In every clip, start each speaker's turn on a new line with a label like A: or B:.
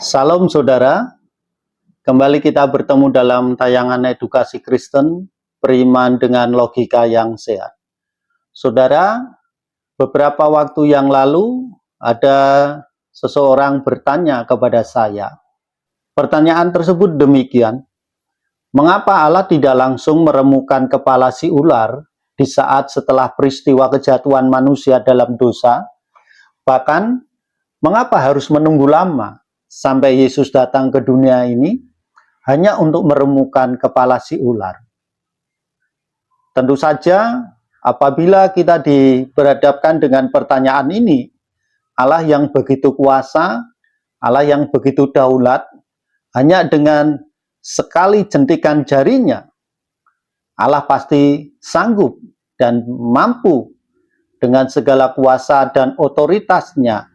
A: Salam saudara, kembali kita bertemu dalam tayangan edukasi Kristen, beriman dengan logika yang sehat. Saudara, beberapa waktu yang lalu ada seseorang bertanya kepada saya. Pertanyaan tersebut demikian, mengapa Allah tidak langsung meremukan kepala si ular di saat setelah peristiwa kejatuhan manusia dalam dosa? Bahkan, mengapa harus menunggu lama sampai Yesus datang ke dunia ini hanya untuk meremukan kepala si ular? Tentu saja, apabila kita diberhadapkan dengan pertanyaan ini, Allah yang begitu kuasa, Allah yang begitu daulat, hanya dengan sekali jentikan jarinya, Allah pasti sanggup dan mampu dengan segala kuasa dan otoritasnya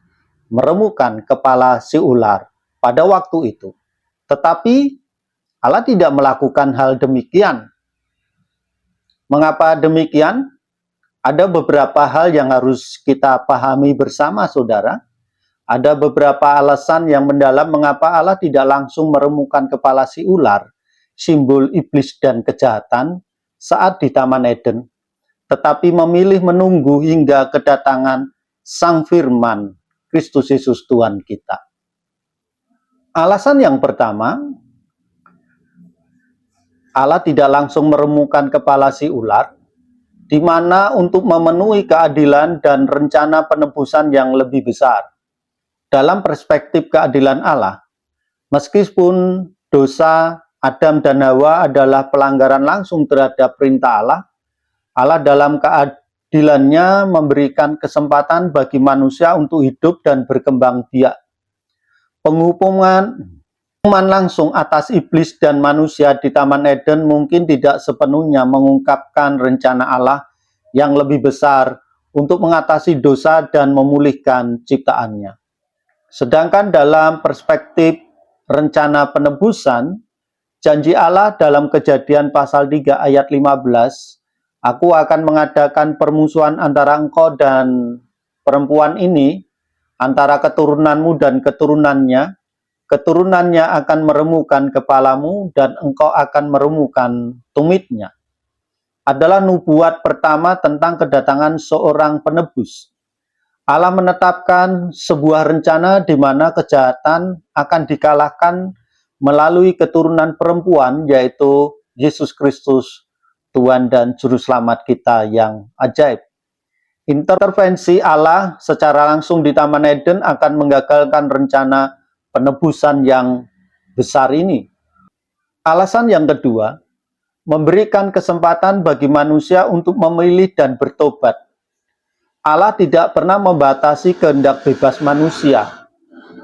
A: meremukan kepala si ular pada waktu itu. Tetapi Allah tidak melakukan hal demikian. Mengapa demikian? Ada beberapa hal yang harus kita pahami bersama, saudara. Ada beberapa alasan yang mendalam mengapa Allah tidak langsung meremukan kepala si ular, simbol iblis dan kejahatan, saat di Taman Eden, tetapi memilih menunggu hingga kedatangan Sang Firman, Kristus Yesus Tuhan kita. Alasan yang pertama, Allah tidak langsung meremukan kepala si ular, di mana untuk memenuhi keadilan dan rencana penebusan yang lebih besar. Dalam perspektif keadilan Allah, meskipun dosa Adam dan Hawa adalah pelanggaran langsung terhadap perintah Allah, Allah dalam keadilannya memberikan kesempatan bagi manusia untuk hidup dan berkembang biak. Penghukuman langsung atas iblis dan manusia di Taman Eden mungkin tidak sepenuhnya mengungkapkan rencana Allah yang lebih besar untuk mengatasi dosa dan memulihkan ciptaannya. Sedangkan dalam perspektif rencana penebusan, janji Allah dalam Kejadian pasal 3 ayat 15, aku akan mengadakan permusuhan antara engkau dan perempuan ini, antara keturunanmu dan keturunannya. Keturunannya akan meremukan kepalamu dan engkau akan meremukan tumitnya. Adalah nubuat pertama tentang kedatangan seorang penebus. Allah menetapkan sebuah rencana di mana kejahatan akan dikalahkan melalui keturunan perempuan, yaitu Yesus Kristus, Tuhan dan Juru Selamat kita yang ajaib. Intervensi Allah secara langsung di Taman Eden akan menggagalkan rencana penebusan yang besar ini. Alasan yang kedua, memberikan kesempatan bagi manusia untuk memilih dan bertobat. Allah tidak pernah membatasi kehendak bebas manusia.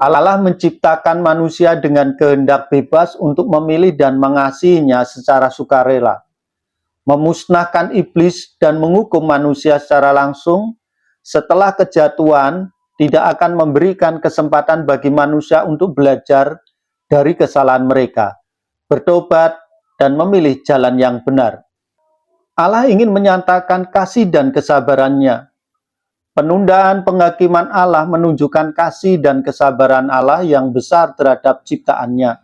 A: Allah menciptakan manusia dengan kehendak bebas untuk memilih dan mengasihinya secara sukarela. Memusnahkan iblis dan menghukum manusia secara langsung setelah kejatuhan tidak akan memberikan kesempatan bagi manusia untuk belajar dari kesalahan mereka, bertobat, dan memilih jalan yang benar. Allah ingin menyatakan kasih dan kesabarannya. Penundaan penghakiman Allah menunjukkan kasih dan kesabaran Allah yang besar terhadap ciptaannya.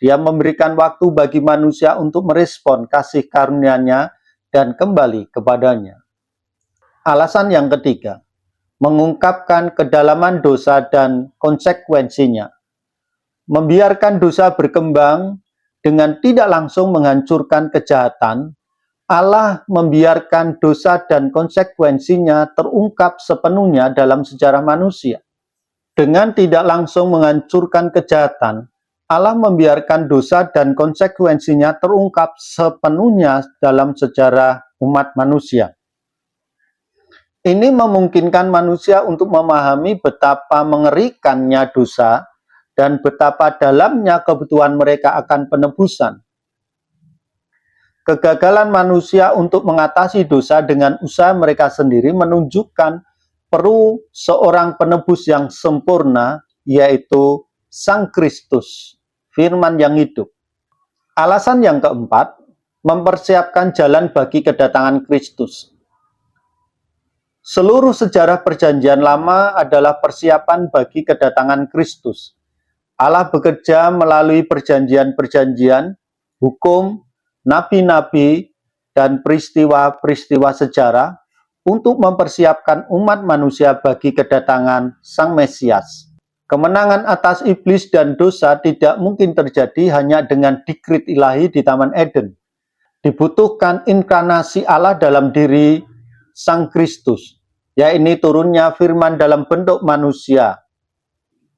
A: Dia memberikan waktu bagi manusia untuk merespon kasih karunia-Nya dan kembali kepadanya. Alasan yang ketiga, mengungkapkan kedalaman dosa dan konsekuensinya. Membiarkan dosa berkembang dengan tidak langsung menghancurkan kejahatan, Allah membiarkan dosa dan konsekuensinya terungkap sepenuhnya dalam sejarah manusia. Dengan tidak langsung menghancurkan kejahatan, Allah membiarkan dosa dan konsekuensinya terungkap sepenuhnya dalam sejarah umat manusia. Ini memungkinkan manusia untuk memahami betapa mengerikannya dosa dan betapa dalamnya kebutuhan mereka akan penebusan. Kegagalan manusia untuk mengatasi dosa dengan usaha mereka sendiri menunjukkan perlu seorang penebus yang sempurna, yaitu Sang Kristus, Firman yang hidup. Alasan yang keempat, mempersiapkan jalan bagi kedatangan Kristus. Seluruh sejarah Perjanjian Lama adalah persiapan bagi kedatangan Kristus. Allah bekerja melalui perjanjian-perjanjian, hukum, nabi-nabi, dan peristiwa-peristiwa sejarah untuk mempersiapkan umat manusia bagi kedatangan Sang Mesias. Kemenangan atas iblis dan dosa tidak mungkin terjadi hanya dengan dikrit ilahi di Taman Eden. Dibutuhkan inkarnasi Allah dalam diri Sang Kristus, yaitu turunnya firman dalam bentuk manusia.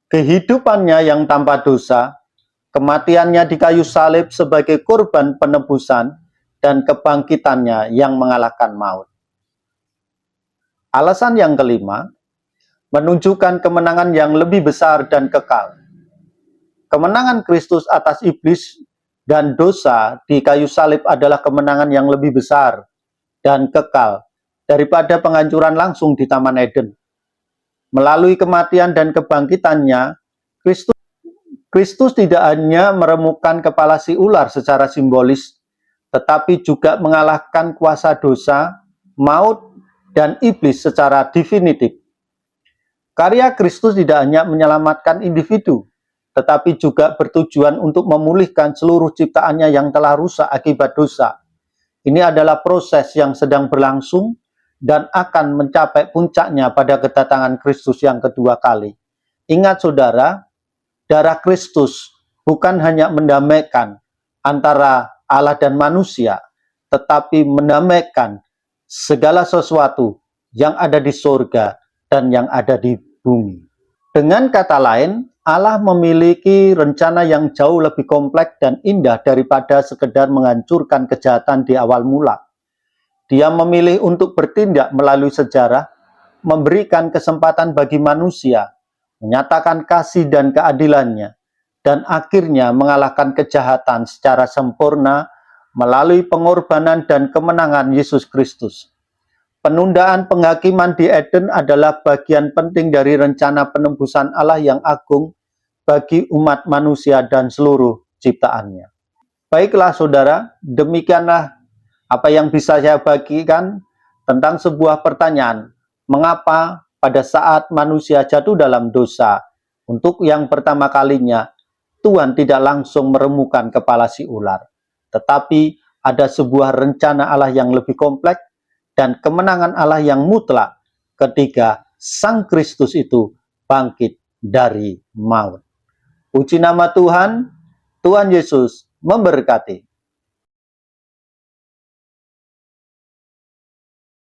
A: Kehidupannya yang tanpa dosa, kematiannya di kayu salib sebagai korban penebusan, dan kebangkitannya yang mengalahkan maut. Alasan yang kelima, menunjukkan kemenangan yang lebih besar dan kekal. Kemenangan Kristus atas iblis dan dosa di kayu salib adalah kemenangan yang lebih besar dan kekal daripada penghancuran langsung di Taman Eden. Melalui kematian dan kebangkitannya, Kristus tidak hanya meremukkan kepala si ular secara simbolis, tetapi juga mengalahkan kuasa dosa, maut, dan iblis secara definitif. Karya Kristus tidak hanya menyelamatkan individu, tetapi juga bertujuan untuk memulihkan seluruh ciptaannya yang telah rusak akibat dosa. Ini adalah proses yang sedang berlangsung dan akan mencapai puncaknya pada kedatangan Kristus yang kedua kali. Ingat saudara, darah Kristus bukan hanya mendamaikan antara Allah dan manusia, tetapi mendamaikan segala sesuatu yang ada di surga dan yang ada di bumi. Dengan kata lain, Allah memiliki rencana yang jauh lebih kompleks dan indah daripada sekedar menghancurkan kejahatan di awal mula. Dia memilih untuk bertindak melalui sejarah, memberikan kesempatan bagi manusia, menyatakan kasih dan keadilannya, dan akhirnya mengalahkan kejahatan secara sempurna melalui pengorbanan dan kemenangan Yesus Kristus. Penundaan penghakiman di Eden adalah bagian penting dari rencana penebusan Allah yang agung bagi umat manusia dan seluruh ciptaannya. Baiklah saudara, demikianlah apa yang bisa saya bagikan tentang sebuah pertanyaan, mengapa pada saat manusia jatuh dalam dosa, untuk yang pertama kalinya, Tuhan tidak langsung meremukkan kepala si ular, tetapi ada sebuah rencana Allah yang lebih kompleks dan kemenangan Allah yang mutlak ketika Sang Kristus itu bangkit dari maut. Puji nama Tuhan, Tuhan Yesus memberkati.